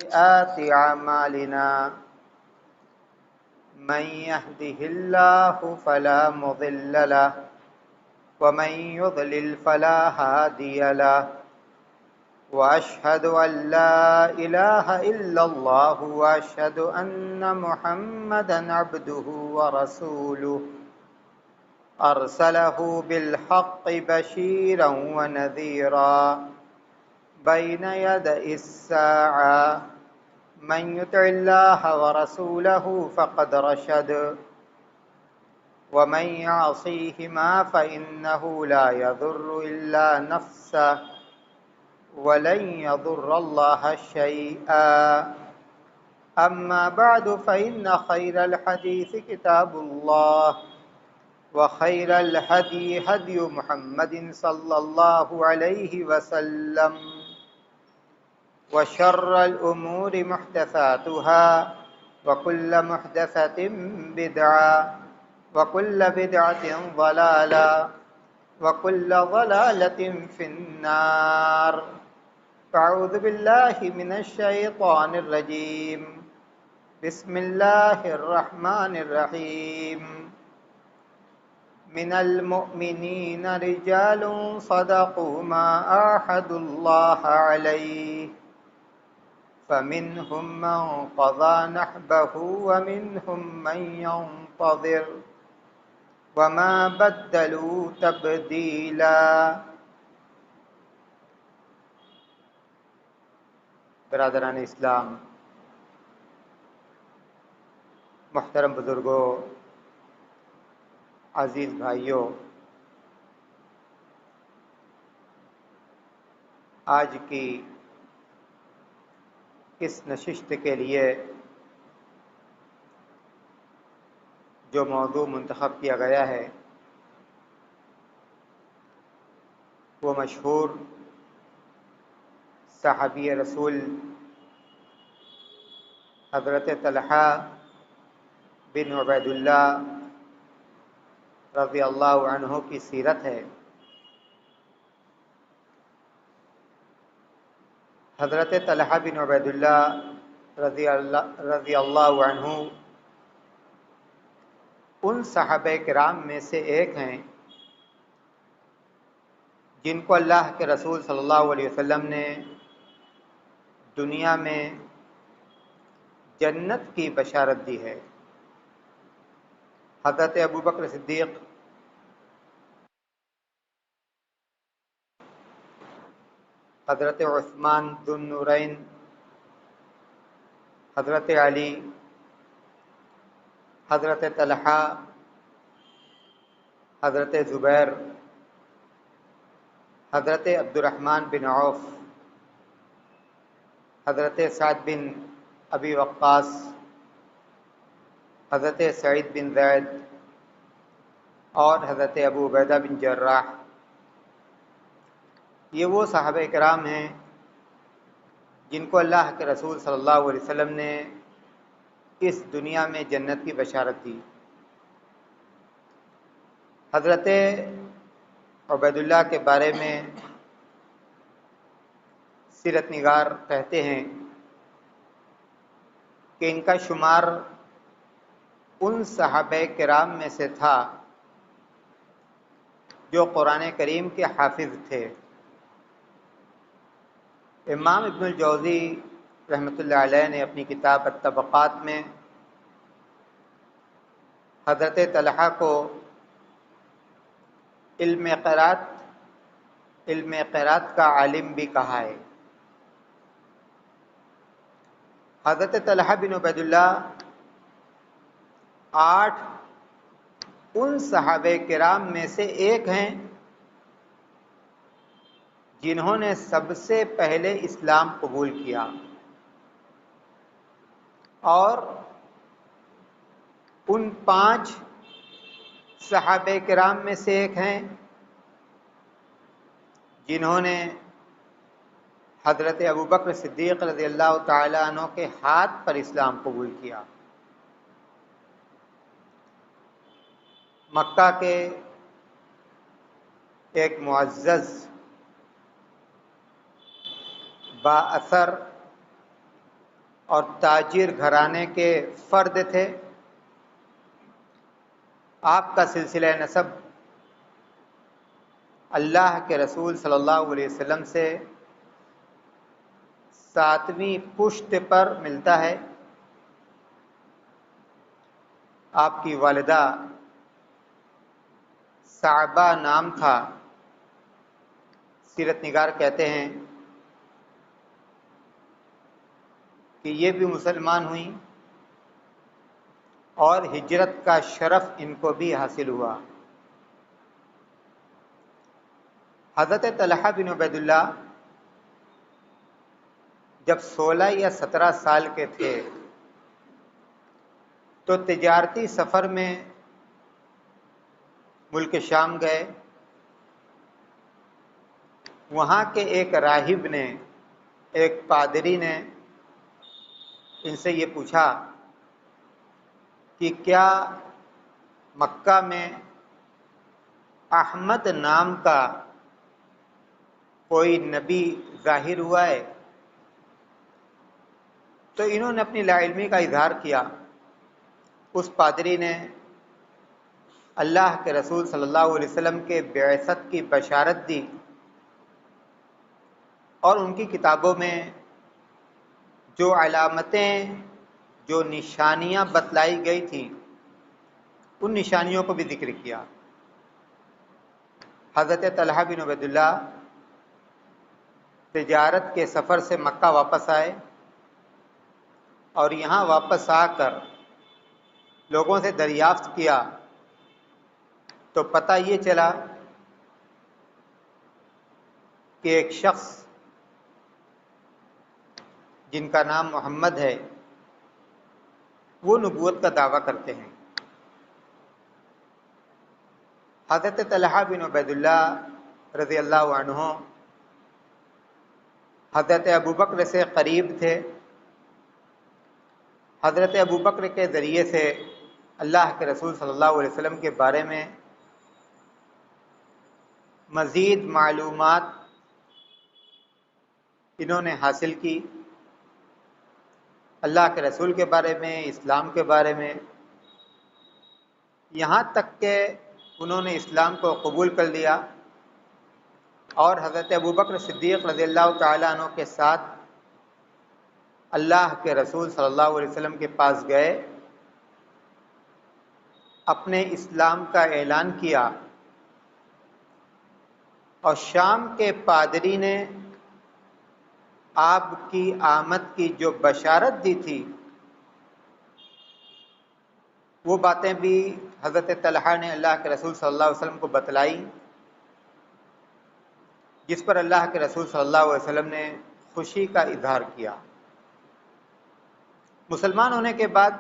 سيئات أعمالنا من يهده الله فلا مضل له ومن يضلل فلا هادي له وأشهد أن لا إله إلا الله وأشهد أن محمدا عبده ورسوله أرسله بالحق بشيرا ونذيرا بين يدي الساعة من يطع الله ورسوله فقد رشد ومن يعصيهما فإنه لا يضر إلا نفسه ولن يضر الله شيئا أما بعد فإن خير الحديث كتاب الله وخير الهدي هدي محمد صلى الله عليه وسلم وشر الأمور محدثاتها وكل محدثة بدعة وكل بدعة ضلالة وكل ضلالة في النار فأعوذ بالله من الشيطان الرجيم بسم الله الرحمن الرحيم من المؤمنين رجال صدقوا ما عاهدوا الله عليه فمنهم من قضى نحبه ومنهم من ينتظر وما بدلوا تبدیلا۔ برادران اسلام، محترم بزرگوں، عزیز بھائیوں، آج کی اس نشست کے لیے جو موضوع منتخب کیا گیا ہے وہ مشہور صحابی رسول حضرت طلحہ بن عبید اللہ رضی اللہ عنہ کی سیرت ہے۔ حضرت طلحہ بن عبید اللہ رضی اللہ عنہ ان صحابہ کرام میں سے ایک ہیں جن کو اللہ کے رسول صلی اللہ علیہ وسلم نے دنیا میں جنت کی بشارت دی ہے۔ حضرت ابوبکر صدیق، حضرت عثمان ذو النورین، حضرت علی، حضرت طلحہ، حضرت زبیر، حضرت عبد الرحمن بن عوف، حضرت سعد بن ابی وقاص، حضرت سعید بن زید اور حضرت ابو عبیدہ بن جراح، یہ وہ صحابہ کرام ہیں جن کو اللہ کے رسول صلی اللہ علیہ وسلم نے اس دنیا میں جنت کی بشارت دی۔ حضرت عبید اللہ کے بارے میں سیرت نگار کہتے ہیں کہ ان کا شمار ان صحابہ کرام میں سے تھا جو قرآن کریم کے حافظ تھے۔ امام ابن الجوزی رحمۃ اللہ علیہ نے اپنی کتاب الطبقات میں حضرت طلحہ کو علم قرات کا عالم بھی کہا ہے۔ حضرت طلحہ بن عبید اللہ 8 ان صحابہ کرام میں سے ایک ہیں جنہوں نے سب سے پہلے اسلام قبول کیا، اور ان 5 صحابہ کرام میں سے ایک ہیں جنہوں نے حضرت ابوبکر صدیق رضی اللہ تعالیٰ عنہ کے ہاتھ پر اسلام قبول کیا۔ مکہ کے ایک معزز با اثر اور تاجر گھرانے کے فرد تھے۔ آپ کا سلسلہ نسب اللہ کے رسول صلی اللہ علیہ وسلم سے 7ویں پشت پر ملتا ہے۔ آپ کی والدہ صعبہ نام تھا۔ سیرت نگار کہتے ہیں کہ یہ بھی مسلمان ہوئیں اور ہجرت کا شرف ان کو بھی حاصل ہوا۔ حضرت طلحہ بن عبید اللہ جب 16 یا 17 سال کے تھے تو تجارتی سفر میں ملک شام گئے۔ وہاں کے ایک راہب نے، ایک پادری نے ان سے یہ پوچھا کہ کیا مکہ میں احمد نام کا کوئی نبی ظاہر ہوا ہے؟ تو انہوں نے اپنی لا علمی کا اظہار کیا۔ اس پادری نے اللہ کے رسول صلی اللہ علیہ وسلم کے بعثت کی بشارت دی اور ان کی کتابوں میں جو علامتیں، جو نشانیاں بتلائی گئی تھیں ان نشانیوں کو بھی ذکر کیا۔ حضرت طلحہ بن عبید اللہ تجارت کے سفر سے مکہ واپس آئے اور یہاں واپس آ کر لوگوں سے دریافت کیا تو پتہ یہ چلا کہ ایک شخص جن کا نام محمد ہے وہ نبوت کا دعویٰ کرتے ہیں۔ حضرت طلحہ بن عبید اللہ رضی اللہ عنہ حضرت ابوبکر سے قریب تھے۔ حضرت ابوبکر کے ذریعے سے اللہ کے رسول صلی اللہ علیہ وسلم کے بارے میں مزید معلومات انہوں نے حاصل کی، اللہ کے رسول کے بارے میں، اسلام کے بارے میں، یہاں تک کہ انہوں نے اسلام کو قبول کر لیا اور حضرت ابوبکر صدیق رضی اللہ تعالیٰ عنہ کے ساتھ اللہ کے رسول صلی اللہ علیہ وسلم کے پاس گئے، اپنے اسلام کا اعلان کیا اور شام کے پادری نے آپ کی آمد کی جو بشارت دی تھی وہ باتیں بھی حضرت طلحہ نے اللہ کے رسول صلی اللہ علیہ وسلم کو بتلائی، جس پر اللہ کے رسول صلی اللہ علیہ وسلم نے خوشی کا اظہار کیا۔ مسلمان ہونے کے بعد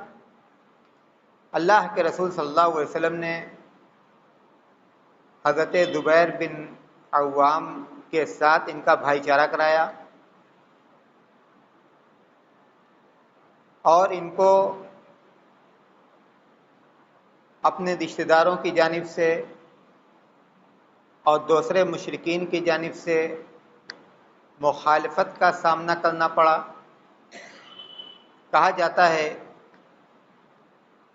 اللہ کے رسول صلی اللہ علیہ وسلم نے حضرت زبیر بن عوام کے ساتھ ان کا بھائی چارہ کرایا اور ان کو اپنے رشتہ داروں کی جانب سے اور دوسرے مشرکین کی جانب سے مخالفت کا سامنا کرنا پڑا۔ کہا جاتا ہے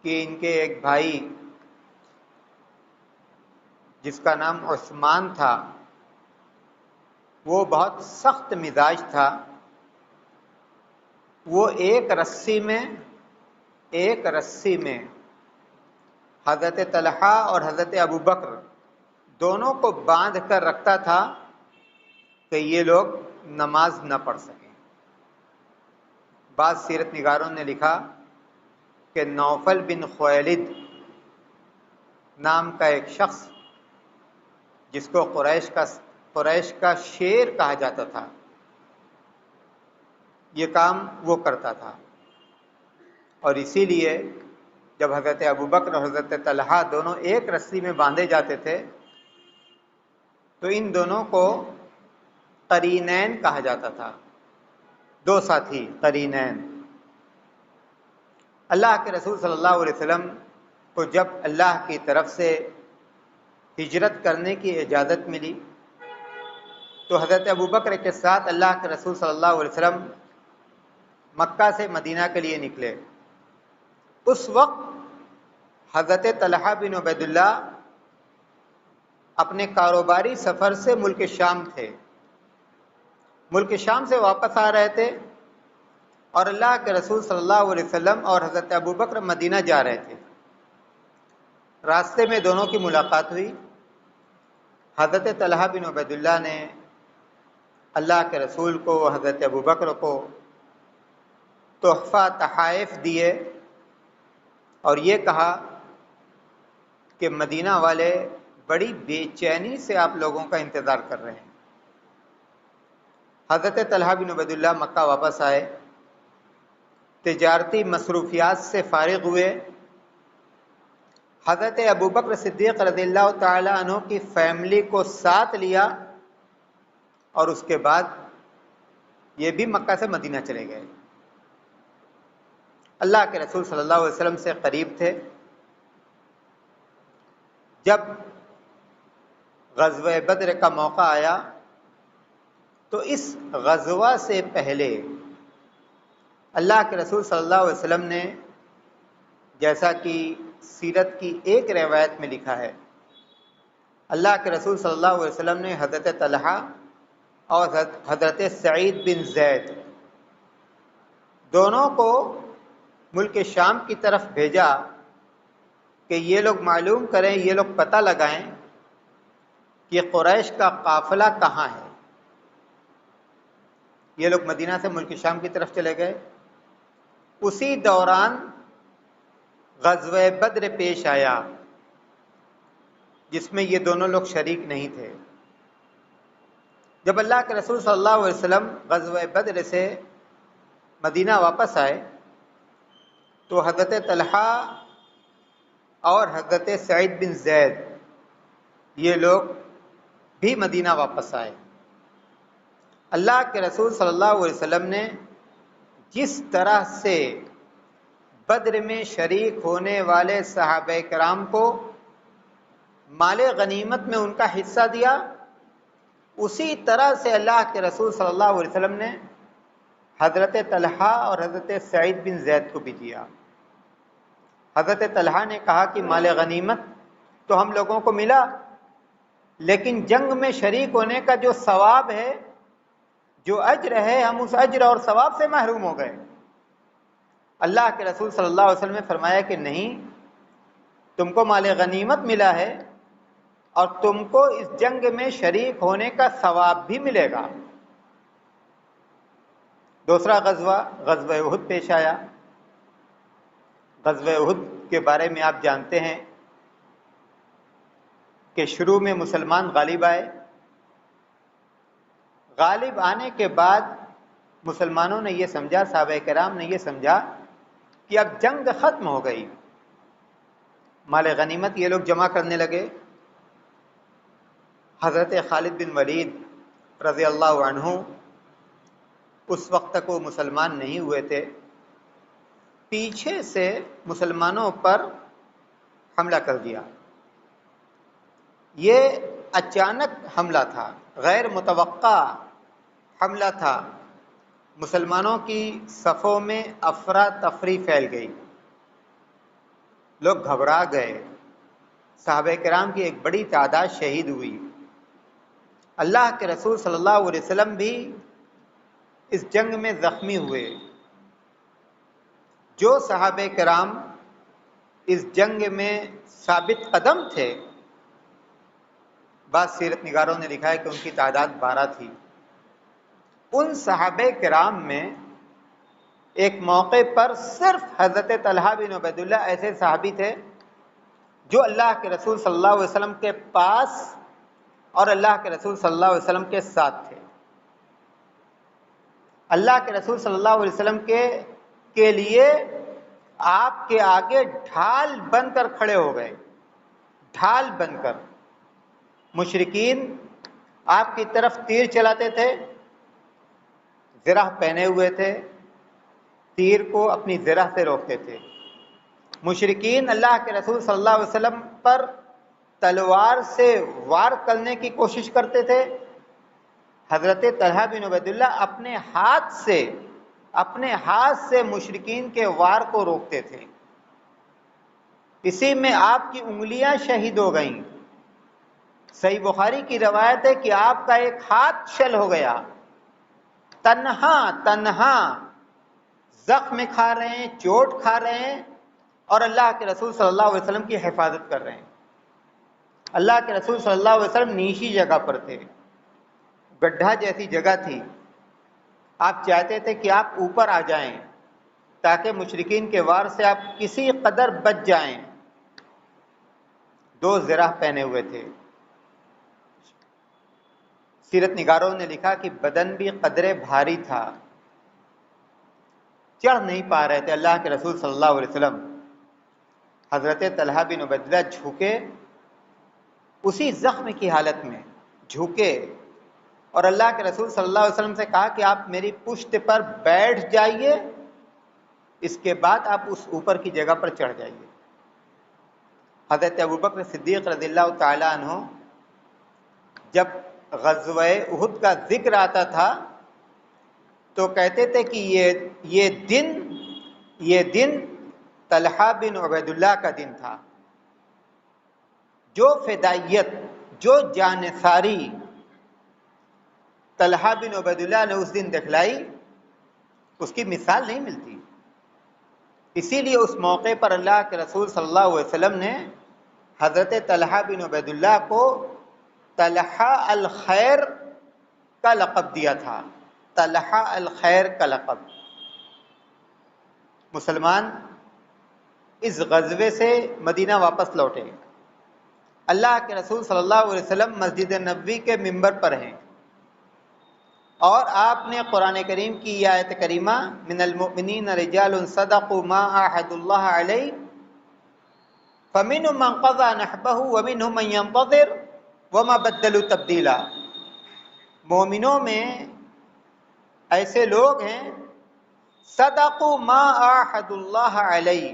کہ ان کے ایک بھائی جس کا نام عثمان تھا وہ بہت سخت مزاج تھا۔ وہ ایک رسی میں حضرت طلحہ اور حضرت ابوبکر دونوں کو باندھ کر رکھتا تھا کہ یہ لوگ نماز نہ پڑھ سکیں۔ بعض سیرت نگاروں نے لکھا کہ نوفل بن خویلد نام کا ایک شخص جس کو قریش کا شیر کہا جاتا تھا، یہ کام وہ کرتا تھا، اور اسی لیے جب حضرت ابوبکر اور حضرت طلحہ دونوں ایک رسی میں باندھے جاتے تھے تو ان دونوں کو قرینین کہا جاتا تھا، دو ساتھی قرینین۔ اللہ کے رسول صلی اللہ علیہ وسلم کو جب اللہ کی طرف سے ہجرت کرنے کی اجازت ملی تو حضرت ابوبکر کے ساتھ اللہ کے رسول صلی اللہ علیہ وسلم مکہ سے مدینہ کے لیے نکلے، اس وقت حضرت طلحہ بن عبید اللہ اپنے کاروباری سفر سے ملک شام تھے، ملک شام سے واپس آ رہے تھے، اور اللہ کے رسول صلی اللہ علیہ وسلم اور حضرت ابوبکر مدینہ جا رہے تھے۔ راستے میں دونوں کی ملاقات ہوئی۔ حضرت طلحہ بن عبید اللہ نے اللہ کے رسول کو، حضرت ابوبکر کو تحفہ تحائف دیے اور یہ کہا کہ مدینہ والے بڑی بے چینی سے آپ لوگوں کا انتظار کر رہے ہیں۔ حضرت طلحہ بن عبید اللہ مکہ واپس آئے، تجارتی مصروفیات سے فارغ ہوئے، حضرت ابوبکر صدیق رضی اللہ تعالی عنہ کی فیملی کو ساتھ لیا، اور اس کے بعد یہ بھی مکہ سے مدینہ چلے گئے۔ اللہ کے رسول صلی اللہ علیہ وسلم سے قریب تھے۔ جب غزوہ بدر کا موقع آیا تو اس غزوہ سے پہلے اللہ کے رسول صلی اللہ علیہ وسلم نے، جیسا کہ سیرت کی ایک روایت میں لکھا ہے، اللہ کے رسول صلی اللہ علیہ وسلم نے حضرت طلحہ اور حضرت سعید بن زید دونوں کو ملک شام کی طرف بھیجا کہ یہ لوگ معلوم کریں، یہ لوگ پتہ لگائیں کہ قریش کا قافلہ کہاں ہے۔ یہ لوگ مدینہ سے ملک شام کی طرف چلے گئے۔ اسی دوران غزوہ بدر پیش آیا جس میں یہ دونوں لوگ شریک نہیں تھے۔ جب اللہ کے رسول صلی اللہ علیہ وسلم غزوہ بدر سے مدینہ واپس آئے تو حضرت طلحہ اور حضرت سعید بن زید یہ لوگ بھی مدینہ واپس آئے۔ اللہ کے رسول صلی اللہ علیہ وسلم نے جس طرح سے بدر میں شریک ہونے والے صحابہ کرام کو مال غنیمت میں ان کا حصہ دیا، اسی طرح سے اللہ کے رسول صلی اللہ علیہ وسلم نے حضرت طلحہ اور حضرت سعید بن زید کو بھی دیا۔ حضرت طلحہ نے کہا کہ مال غنیمت تو ہم لوگوں کو ملا، لیکن جنگ میں شریک ہونے کا جو ثواب ہے، جو اجر ہے، ہم اس اجر اور ثواب سے محروم ہو گئے۔ اللہ کے رسول صلی اللہ علیہ وسلم نے فرمایا کہ نہیں، تم کو مال غنیمت ملا ہے اور تم کو اس جنگ میں شریک ہونے کا ثواب بھی ملے گا۔ دوسرا غزوہ احد پیش آیا۔ غزوہ احد کے بارے میں آپ جانتے ہیں کہ شروع میں مسلمان غالب آئے، غالب آنے کے بعد مسلمانوں نے یہ سمجھا، صحابہ کرام نے یہ سمجھا کہ اب جنگ ختم ہو گئی، مال غنیمت یہ لوگ جمع کرنے لگے۔ حضرت خالد بن ولید رضی اللہ عنہ اس وقت تک وہ مسلمان نہیں ہوئے تھے، پیچھے سے مسلمانوں پر حملہ کر دیا۔ یہ اچانک حملہ تھا، غیر متوقع حملہ تھا۔ مسلمانوں کی صفوں میں افراتفری پھیل گئی، لوگ گھبرا گئے، صحابہ کرام کی ایک بڑی تعداد شہید ہوئی۔ اللہ کے رسول صلی اللہ علیہ وسلم بھی اس جنگ میں زخمی ہوئے۔ جو صحابہ کرام اس جنگ میں ثابت قدم تھے، بعض سیرت نگاروں نے لکھا ہے کہ ان کی تعداد 12 تھی۔ ان صحابہ کرام میں ایک موقع پر صرف حضرت طلحہ بن عبید اللہ ایسے صحابی تھے جو اللہ کے رسول صلی اللہ علیہ وسلم کے پاس اور اللہ کے رسول صلی اللہ علیہ وسلم کے ساتھ تھے۔ اللہ کے رسول صلی اللہ علیہ وسلم کے لیے آپ کے آگے ڈھال بن کر کھڑے ہو گئے، ڈھال بن کر۔ مشرکین آپ کی طرف تیر چلاتے تھے، زرہ پہنے ہوئے تھے، تیر کو اپنی زرہ سے روکتے تھے۔ مشرکین اللہ کے رسول صلی اللہ علیہ وسلم پر تلوار سے وار کرنے کی کوشش کرتے تھے، حضرت طلحہ بن عبید اللہ اپنے ہاتھ سے اپنے ہاتھ سے مشرکین کے وار کو روکتے تھے، اسی میں آپ کی انگلیاں شہید ہو گئیں۔ صحیح بخاری کی روایت ہے کہ آپ کا ایک ہاتھ شل ہو گیا، تنہا زخم کھا رہے ہیں، چوٹ کھا رہے ہیں، اور اللہ کے رسول صلی اللہ علیہ وسلم کی حفاظت کر رہے ہیں۔ اللہ کے رسول صلی اللہ علیہ وسلم نیچی جگہ پر تھے، گڈھا جیسی جگہ تھی، آپ چاہتے تھے کہ آپ اوپر آ جائیں تاکہ مشرکین کے وار سے آپ کسی قدر بچ جائیں۔ 2 زرہ پہنے ہوئے تھے۔ سیرت نگاروں نے لکھا کہ بدن بھی قدرے بھاری تھا، چڑھ نہیں پا رہے تھے اللہ کے رسول صلی اللہ علیہ وسلم۔ حضرت طلحہ بن عبیداللہ جھکے، اسی زخم کی حالت میں جھکے، اور اللہ کے رسول صلی اللہ علیہ وسلم سے کہا کہ آپ میری پشت پر بیٹھ جائیے، اس کے بعد آپ اس اوپر کی جگہ پر چڑھ جائیے۔ حضرت ابوبکر صدیق رضی اللہ تعالی عنہ جب غزوہ احد کا ذکر آتا تھا تو کہتے تھے کہ یہ دن طلحہ بن عبیداللہ کا دن تھا۔ جو فدائیت، جو جانثاری طلحہ بن عبیداللہ نے اس دن دکھلائی، اس کی مثال نہیں ملتی۔ اسی لیے اس موقع پر اللہ کے رسول صلی اللہ علیہ وسلم نے حضرت طلحہ بن عبیداللہ کو طلحہ الخیر کا لقب دیا تھا، طلحہ الخیر کا لقب۔ مسلمان اس غزوے سے مدینہ واپس لوٹے، اللہ کے رسول صلی اللہ علیہ وسلم مسجد نبوی کے ممبر پر ہیں، اور آپ نے قرآن کریم کی یہ آیت کریمہ من المؤمنین رجال صدقوا ما عاهدوا الله علیہ فمنهم من قضى نحبه ومنهم من ينتظر وما بدلوا تبدیلا۔ مومنوں میں ایسے لوگ ہیں صدقوا ما عاهدوا الله علیہ،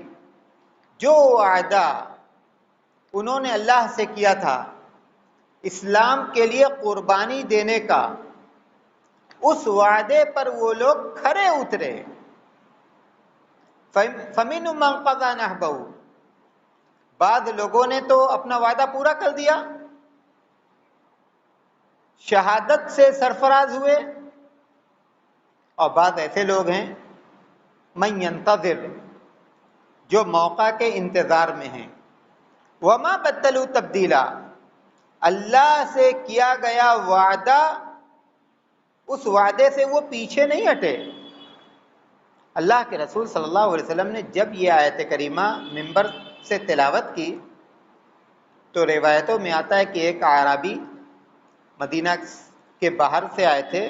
جو وعدہ انہوں نے اللہ سے کیا تھا اسلام کے لیے قربانی دینے کا، اس وعدے پر وہ لوگ کھرے اترے۔ فَمِنْهُمْ مَنْ قَضَى نَحْبَهُ، بعض لوگوں نے تو اپنا وعدہ پورا کر دیا، شہادت سے سرفراز ہوئے، اور بعض ایسے لوگ ہیں مَنْ يَنْتَظِرُ، جو موقع کے انتظار میں ہیں۔ وَمَا بَدَّلُوا تَبْدِيلًا، اللہ سے کیا گیا وعدہ، اس وعدے سے وہ پیچھے نہیں ہٹے۔ اللہ کے رسول صلی اللہ علیہ وسلم نے جب یہ آیت کریمہ منبر سے تلاوت کی تو روایتوں میں آتا ہے کہ ایک اعرابی مدینہ کے باہر سے آئے تھے،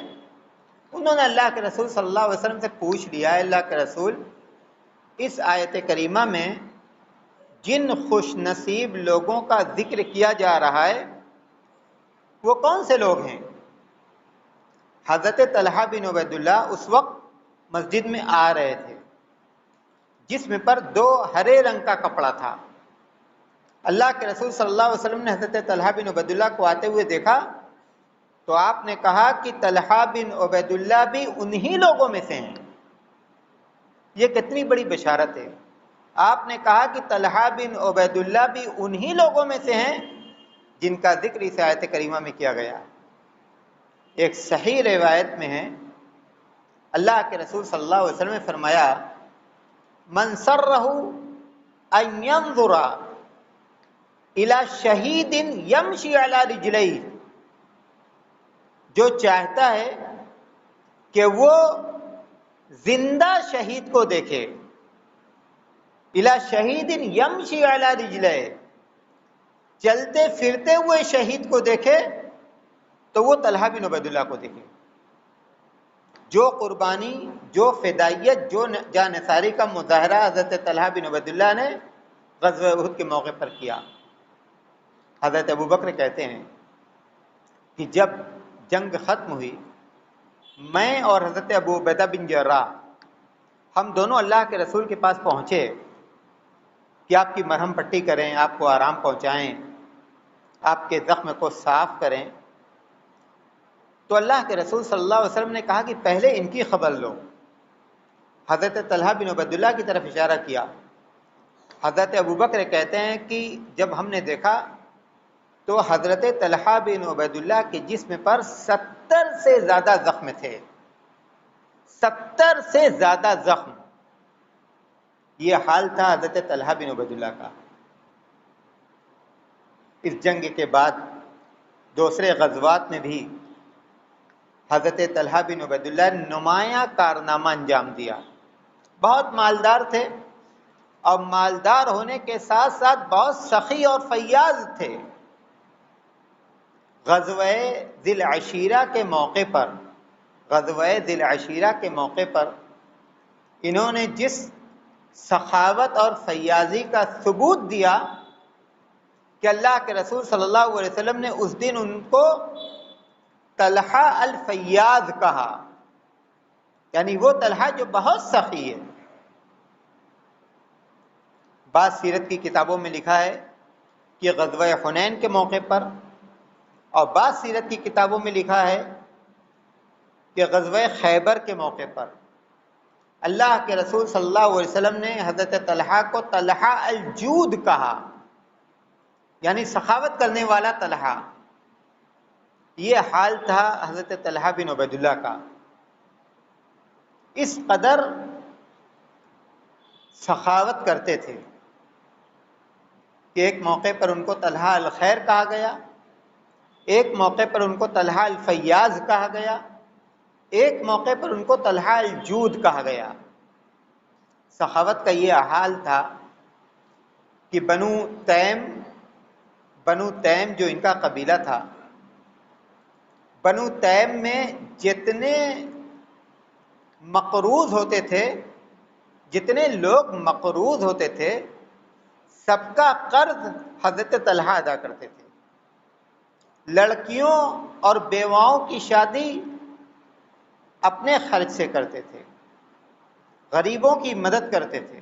انہوں نے اللہ کے رسول صلی اللہ علیہ وسلم سے پوچھ لیا، اللہ کے رسول، اس آیت کریمہ میں جن خوش نصیب لوگوں کا ذکر کیا جا رہا ہے وہ کون سے لوگ ہیں؟ حضرت طلحہ بن عبیداللہ اس وقت مسجد میں آ رہے تھے، جسم پر 2 ہرے رنگ کا کپڑا تھا۔ اللہ کے رسول صلی اللہ علیہ وسلم نے حضرت طلحہ بن عبیداللہ کو آتے ہوئے دیکھا تو آپ نے کہا کہ طلحہ بن عبیداللہ بھی انہی لوگوں میں سے ہیں۔ یہ کتنی بڑی بشارت ہے، آپ نے کہا کہ طلحہ بن عبیداللہ بھی انہی لوگوں میں سے ہیں جن کا ذکر اس آیت کریمہ میں کیا گیا۔ ایک صحیح روایت میں ہے اللہ کے رسول صلی اللہ علیہ وسلم نے فرمایا من سرہ ان ينظر الى شہید یمشی علی رجلیہ، جو چاہتا ہے کہ وہ زندہ شہید کو دیکھے، الى شہید یمشی علی رجلیہ، چلتے پھرتے ہوئے شہید کو دیکھے تو وہ طلحہ بن عبیداللہ کو دیکھے۔ جو قربانی، جو فدائیت، جو جانثاری کا مظاہرہ حضرت طلحہ بن عبیداللہ نے غزوہ احد کے موقع پر کیا۔ حضرت ابوبکر کہتے ہیں کہ جب جنگ ختم ہوئی، میں اور حضرت ابو عبیدہ بن جراح ہم دونوں اللہ کے رسول کے پاس پہنچے کہ آپ کی مرہم پٹی کریں، آپ کو آرام پہنچائیں، آپ کے زخم کو صاف کریں۔ تو اللہ کے رسول صلی اللہ علیہ وسلم نے کہا کہ پہلے ان کی خبر لو۔ حضرت طلحہ بن عبید اللہ کی طرف اشارہ کیا۔ حضرت ابوبکر کہتے ہیں کہ جب ہم نے دیکھا تو حضرت طلحہ بن عبید اللہ کے جسم پر 70 سے زیادہ زخم تھے، 70 سے زیادہ زخم۔ یہ حال تھا حضرت طلحہ بن عبید اللہ کا۔ اس جنگ کے بعد دوسرے غزوات میں بھی حضرت طلحہ بن عبید اللہ نے نمایاں کارنامہ انجام دیا۔ بہت مالدار تھے، اور مالدار ہونے کے ساتھ ساتھ بہت سخی اور فیاض تھے۔ غزوہ ذی العشیرہ کے موقع پر، غزوہ ذی العشیرہ کے موقع پر انہوں نے جس سخاوت اور فیاضی کا ثبوت دیا کہ اللہ کے رسول صلی اللہ علیہ وسلم نے اس دن ان کو طلحہ الفیاض کہا، یعنی وہ طلحہ جو بہت سخی ہے۔ بعض سیرت کی کتابوں میں لکھا ہے کہ غزوہ حنین کے موقع پر، اور بعض سیرت کی کتابوں میں لکھا ہے کہ غزوہ خیبر کے موقع پر اللہ کے رسول صلی اللہ علیہ وسلم نے حضرت طلحہ کو طلحہ الجود کہا، یعنی سخاوت کرنے والا طلحہ۔ یہ حال تھا حضرت طلحہ بن عبید اللہ کا۔ اس قدر سخاوت کرتے تھے کہ ایک موقع پر ان کو طلحہ الخیر کہا گیا، ایک موقع پر ان کو طلحہ الفیاض کہا گیا، ایک موقع پر ان کو طلحہ الجود کہا گیا۔ سخاوت کا یہ حال تھا کہ بنو تیم جو ان کا قبیلہ تھا، بنو تیم میں جتنے مقروض ہوتے تھے، جتنے لوگ مقروض ہوتے تھے، سب کا قرض حضرت طلحہ ادا کرتے تھے۔ لڑکیوں اور بیواؤں کی شادی اپنے خرچ سے کرتے تھے، غریبوں کی مدد کرتے تھے۔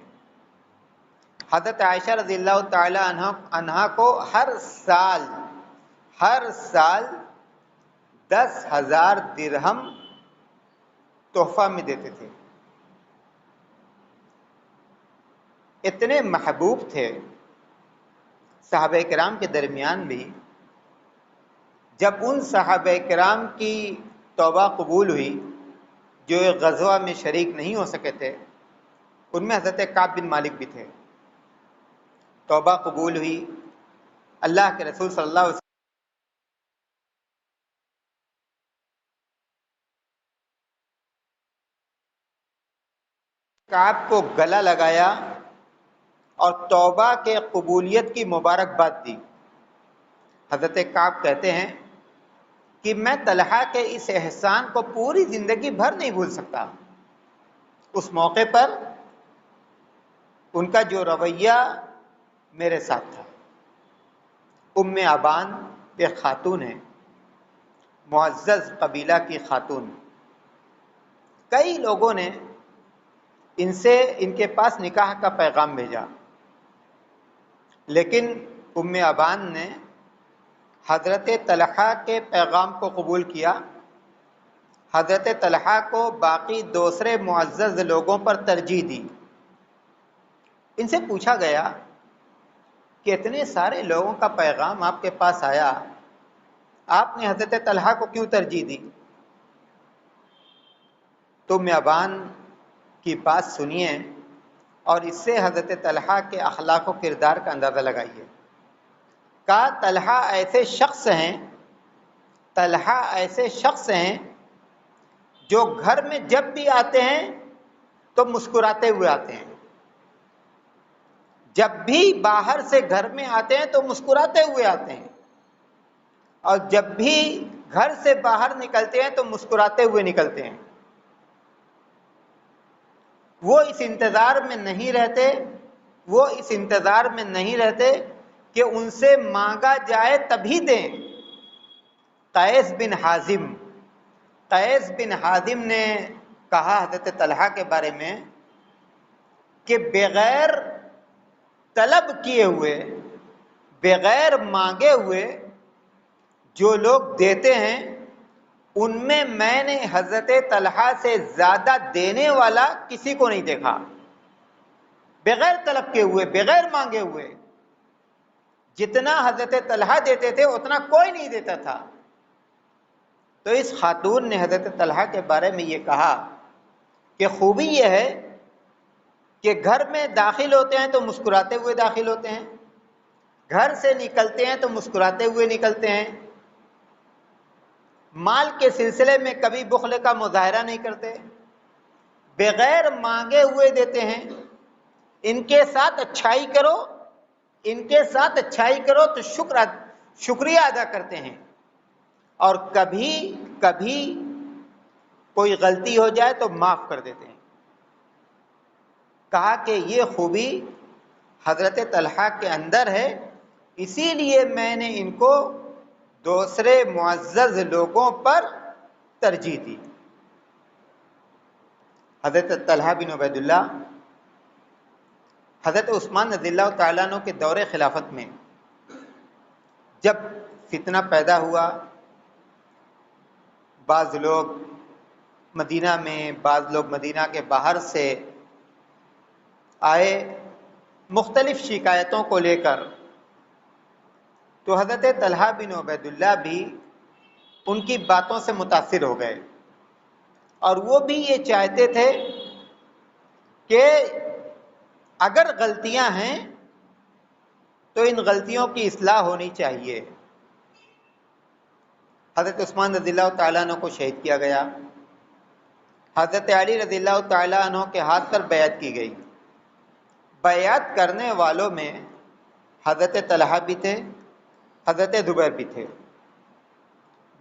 حضرت عائشہ رضی اللہ تعالی عنہا کو ہر سال 10,000 درہم تحفہ میں دیتے تھے۔ اتنے محبوب تھے صحابہ کرام کے درمیان بھی۔ جب ان صحابہ کرام کی توبہ قبول ہوئی جو ایک غزوہ میں شریک نہیں ہو سکے تھے، ان میں حضرت کعب بن مالک بھی تھے، توبہ قبول ہوئی، اللہ کے رسول صلی اللہ علیہ وسلم کعب کو گلا لگایا اور توبہ کے قبولیت کی مبارکباد دی۔ حضرت کعب کہتے ہیں کہ میں طلحہ کے اس احسان کو پوری زندگی بھر نہیں بھول سکتا۔ اس موقع پر ان کا جو رویہ میرے ساتھ تھا۔ ام ابان ایک خاتون ہے، معزز قبیلہ کی خاتون۔ کئی لوگوں نے ان کے پاس نکاح کا پیغام بھیجا، لیکن ام ابان نے حضرت طلحہ کے پیغام کو قبول کیا، حضرت طلحہ کو باقی دوسرے معزز لوگوں پر ترجیح دی۔ ان سے پوچھا گیا کہ اتنے سارے لوگوں کا پیغام آپ کے پاس آیا، آپ نے حضرت طلحہ کو کیوں ترجیح دی؟ تو ام ابان کی بات سنیے اور اس سے حضرت طلحہ کے اخلاق و کردار کا اندازہ لگائیے۔ کہا طلحہ ایسے شخص ہیں جو گھر میں جب بھی آتے ہیں تو مسکراتے ہوئے آتے ہیں، جب بھی باہر سے گھر میں آتے ہیں تو مسکراتے ہوئے آتے ہیں، اور جب بھی گھر سے باہر نکلتے ہیں تو مسکراتے ہوئے نکلتے ہیں۔ وہ اس انتظار میں نہیں رہتے کہ ان سے مانگا جائے تبھی دیں۔ قیس بن حازم نے کہا حضرت طلحہ کے بارے میں کہ بغیر طلب کیے ہوئے، بغیر مانگے ہوئے جو لوگ دیتے ہیں ان میں نے حضرت طلحہ سے زیادہ دینے والا کسی کو نہیں دیکھا، بغیر طلب کے ہوئے، بغیر مانگے ہوئے۔ جتنا حضرت طلحہ دیتے تھے اتنا کوئی نہیں دیتا تھا۔ تو اس خاتون نے حضرت طلحہ کے بارے میں یہ کہا کہ خوبی یہ ہے کہ گھر میں داخل ہوتے ہیں تو مسکراتے ہوئے داخل ہوتے ہیں، گھر سے نکلتے ہیں تو مسکراتے ہوئے نکلتے ہیں، مال کے سلسلے میں کبھی بخل کا مظاہرہ نہیں کرتے، بغیر مانگے ہوئے دیتے ہیں۔ ان کے ساتھ اچھائی کرو، ان کے ساتھ اچھائی کرو تو شکریہ ادا کرتے ہیں، اور کبھی کبھی کوئی غلطی ہو جائے تو معاف کر دیتے ہیں۔ کہا کہ یہ خوبی حضرت طلحہ کے اندر ہے، اسی لیے میں نے ان کو دوسرے معزز لوگوں پر ترجیح دی۔ حضرت طلحہ بن عبید اللہ حضرت عثمان رضی اللہ تعالیٰ عنہ کے دور خلافت میں جب فتنہ پیدا ہوا، بعض لوگ مدینہ میں، بعض لوگ مدینہ کے باہر سے آئے مختلف شکایتوں کو لے کر، تو حضرت طلحہ بن عبید اللہ بھی ان کی باتوں سے متاثر ہو گئے، اور وہ بھی یہ چاہتے تھے کہ اگر غلطیاں ہیں تو ان غلطیوں کی اصلاح ہونی چاہیے۔ حضرت عثمان رضی اللہ تعالیٰ عنہ کو شہید کیا گیا، حضرت علی رضی اللہ تعالیٰ عنہ کے ہاتھ پر بیعت کی گئی۔ بیعت کرنے والوں میں حضرت طلحہ بھی تھے، حضرت زبیر بھی تھے۔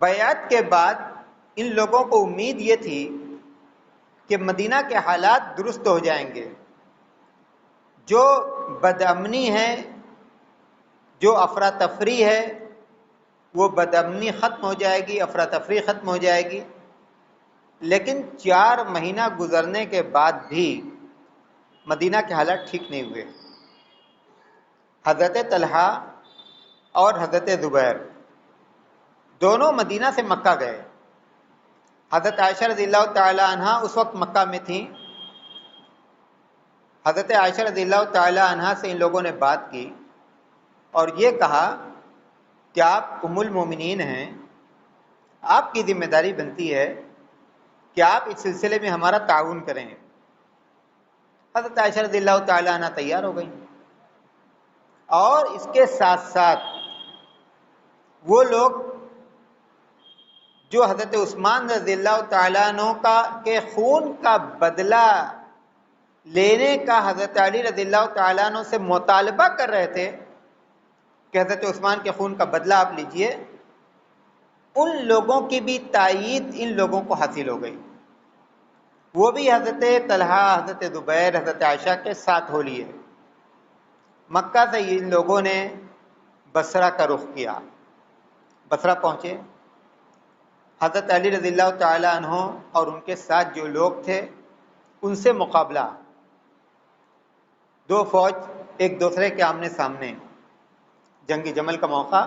بیعت کے بعد ان لوگوں کو امید یہ تھی کہ مدینہ کے حالات درست ہو جائیں گے، جو بدامنی ہے، جو افراتفری ہے، وہ بدامنی ختم ہو جائے گی، افراتفری ختم ہو جائے گی۔ لیکن 4 مہینہ گزرنے کے بعد بھی مدینہ کے حالات ٹھیک نہیں ہوئے۔ حضرت طلحہ اور حضرت زبیر دونوں مدینہ سے مکہ گئے۔ حضرت عائشہ رضی اللہ تعالی عنہا اس وقت مکہ میں تھیں۔ حضرت عائشہ رضی اللہ تعالی عنہا سے ان لوگوں نے بات کی اور یہ کہا کہ آپ ام المومنین ہیں، آپ کی ذمہ داری بنتی ہے کہ آپ اس سلسلے میں ہمارا تعاون کریں۔ حضرت عائشہ رضی اللہ تعالی عنہ تیار ہو گئی، اور اس کے ساتھ ساتھ وہ لوگ جو حضرت عثمان رضی اللہ تعالیٰ عنہ کے خون کا بدلہ لینے کا حضرت علی رضی اللہ تعالیٰ عنہ سے مطالبہ کر رہے تھے کہ حضرت عثمان کے خون کا بدلہ آپ لیجئے، ان لوگوں کی بھی تائید ان لوگوں کو حاصل ہو گئی۔ وہ بھی حضرت طلحہ، حضرت زبیر، حضرت عائشہ کے ساتھ ہو لیے۔ مکہ سے ان لوگوں نے بصرہ کا رخ کیا، بصرہ پہنچے، حضرت علی رضی اللہ تعالیٰ عنہ اور ان کے ساتھ جو لوگ تھے ان سے مقابلہ، 2 فوج ایک دوسرے کے آمنے سامنے، جنگ جمل کا موقع۔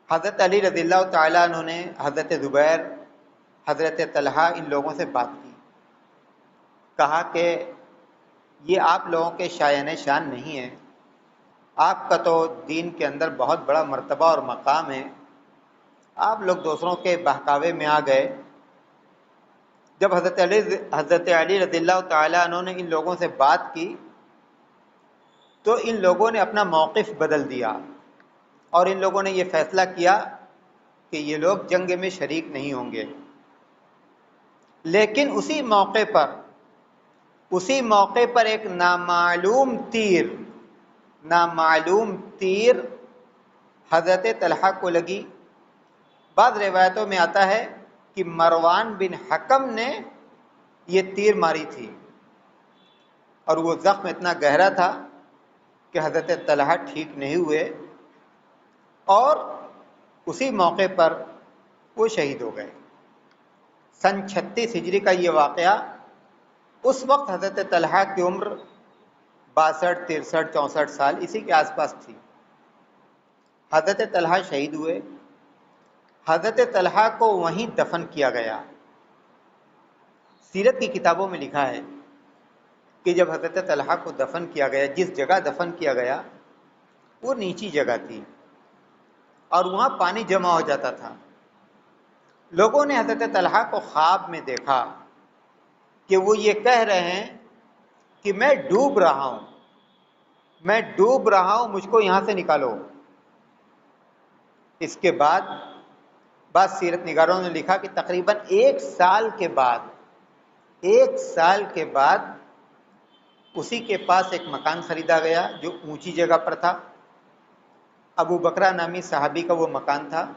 حضرت علی رضی اللہ تعالیٰ عنہ نے حضرت زبیر، حضرت طلحہ ان لوگوں سے بات کی، کہا کہ یہ آپ لوگوں کے شایان شان نہیں ہے، آپ کا تو دین کے اندر بہت بڑا مرتبہ اور مقام ہے، آپ لوگ دوسروں کے بہکاوے میں آ گئے۔ جب حضرت علی رضی اللہ تعالیٰ عنہ نے ان لوگوں سے بات کی تو ان لوگوں نے اپنا موقف بدل دیا، اور ان لوگوں نے یہ فیصلہ کیا کہ یہ لوگ جنگ میں شریک نہیں ہوں گے۔ لیکن اسی موقع پر ایک نامعلوم تیر حضرت طلحہ کو لگی۔ بعض روایتوں میں آتا ہے کہ مروان بن حکم نے یہ تیر ماری تھی، اور وہ زخم اتنا گہرا تھا کہ حضرت طلحہ ٹھیک نہیں ہوئے، اور اسی موقع پر وہ شہید ہو گئے۔ سن 36 ہجری کا یہ واقعہ، اس وقت حضرت طلحہ کی عمر 62، 63، 64 سال اسی کے آس پاس تھی۔ حضرت طلحہ شہید ہوئے، حضرت طلحہ کو وہیں دفن کیا گیا۔ سیرت کی کتابوں میں لکھا ہے کہ جب حضرت طلحہ کو دفن کیا گیا، جس جگہ دفن کیا گیا وہ نیچی جگہ تھی اور وہاں پانی جمع ہو جاتا تھا۔ لوگوں نے حضرت طلحہ کو خواب میں دیکھا کہ وہ یہ کہہ رہے ہیں کہ میں ڈوب رہا ہوں، میں ڈوب رہا ہوں، مجھ کو یہاں سے نکالو۔ اس کے بعد بعض سیرت نگاروں نے لکھا کہ تقریباً ایک سال کے بعد اسی کے پاس ایک مکان خریدا گیا جو اونچی جگہ پر تھا۔ ابو بکرہ نامی صحابی کا وہ مکان تھا۔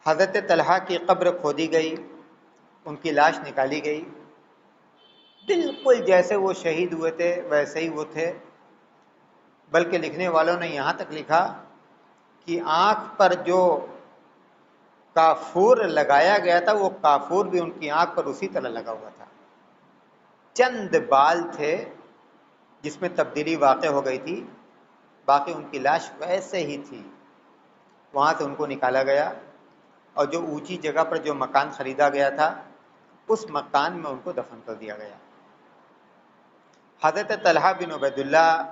حضرت طلحہ کی قبر کھودی گئی، ان کی لاش نکالی گئی، بالکل جیسے وہ شہید ہوئے تھے ویسے ہی وہ تھے، بلکہ لکھنے والوں نے یہاں تک لکھا کہ آنکھ پر جو کافور لگایا گیا تھا وہ کافور بھی ان کی آنکھ پر اسی طرح لگا ہوا تھا۔ چند بال تھے جس میں تبدیلی واقع ہو گئی تھی، باقی ان کی لاش ویسے ہی تھی۔ وہاں سے ان کو نکالا گیا اور جو اونچی جگہ پر جو مکان خریدا گیا تھا اس مکان میں ان کو دفن کر دیا گیا۔ حضرت طلحہ بن عبید اللہ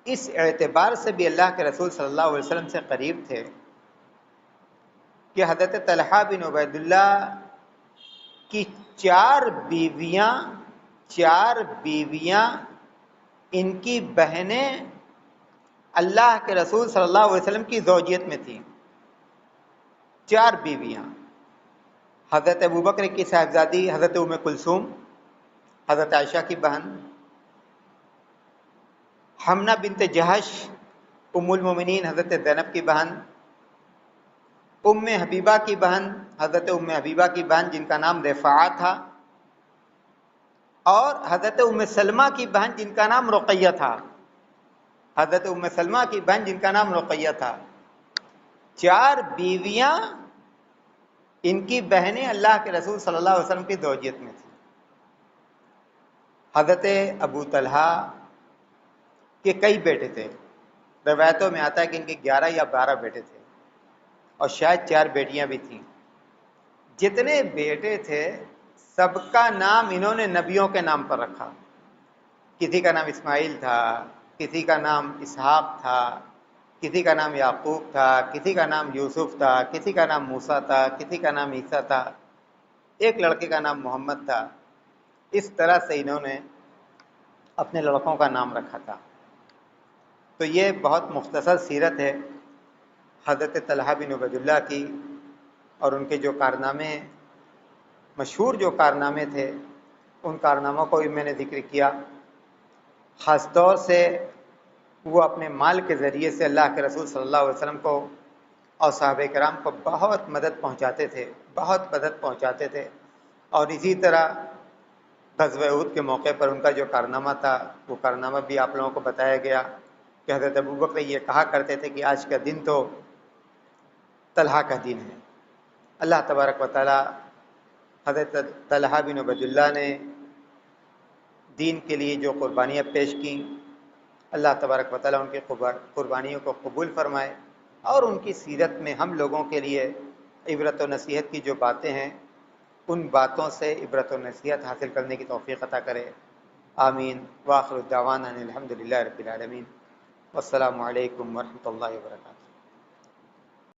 اس اعتبار سے بھی اللہ کے رسول صلی اللہ علیہ وسلم سے قریب تھے کہ حضرت طلحہ بن عبید اللہ کی چار بیویاں ان کی بہنیں اللہ کے رسول صلی اللہ علیہ وسلم کی زوجیت میں تھیں۔ 4 بیویاں، حضرت ابوبکر کی صاحبزادی حضرت ام کلثوم، حضرت عائشہ کی بہن، حمنہ بنت جہش ام المومنین حضرت زینب کی بہن، ام حبیبہ کی بہن حضرت ام حبیبہ کی بہن جن کا نام رفاعہ تھا، اور حضرت ام سلمہ کی بہن جن کا نام رقیہ تھا۔ حضرت ام سلمہ کی بہن جن کا نام رقیہ تھا۔ 4 بیویاں ان کی بہنیں اللہ کے رسول صلی اللہ علیہ وسلم کی زوجیت میں تھیں۔ حضرت ابو طلحہ کے کئی بیٹے تھے، روایتوں میں آتا ہے کہ ان کے 11 یا 12 بیٹے تھے اور شاید 4 بیٹیاں بھی تھیں۔ جتنے بیٹے تھے سب کا نام انہوں نے نبیوں کے نام پر رکھا۔ کسی کا نام اسماعیل تھا، کسی کا نام اسحاق تھا، کسی کا نام یعقوب تھا، کسی کا نام یوسف تھا، کسی کا نام موسیٰ تھا، کسی کا نام عیسیٰ تھا، ایک لڑکے کا نام محمد تھا۔ اس طرح سے انہوں نے اپنے لڑکوں کا نام رکھا تھا۔ تو یہ بہت مختصر سیرت ہے حضرت طلحہ بن عبید اللہ کی، اور ان کے جو کارنامے، مشہور جو کارنامے تھے، ان کارناموں کو بھی میں نے ذکر کیا۔ خاص طور سے وہ اپنے مال کے ذریعے سے اللہ کے رسول صلی اللہ علیہ وسلم کو اور صحابہ کرام کو بہت مدد پہنچاتے تھے، اور اسی طرح غزوہ احد کے موقع پر ان کا جو کارنامہ تھا وہ کارنامہ بھی آپ لوگوں کو بتایا گیا کہ حضرت ابوبکر یہ کہا کرتے تھے کہ آج کا دن تو طلحہ کا دن ہے۔ اللہ تبارک و تعالی حضرت طلحہ بن عبید اللہ نے دین کے لیے جو قربانیاں پیش کیں، اللہ تبارک و تعالی ان کی قربانیوں کو قبول فرمائے، اور ان کی سیرت میں ہم لوگوں کے لیے عبرت و نصیحت کی جو باتیں ہیں ان باتوں سے عبرت و نصیحت حاصل کرنے کی توفیق عطا کرے۔ آمین۔ وآخر دعوانا الحمد للہ رب العالمین، والسلام علیکم ورحمۃ اللہ وبرکاتہ۔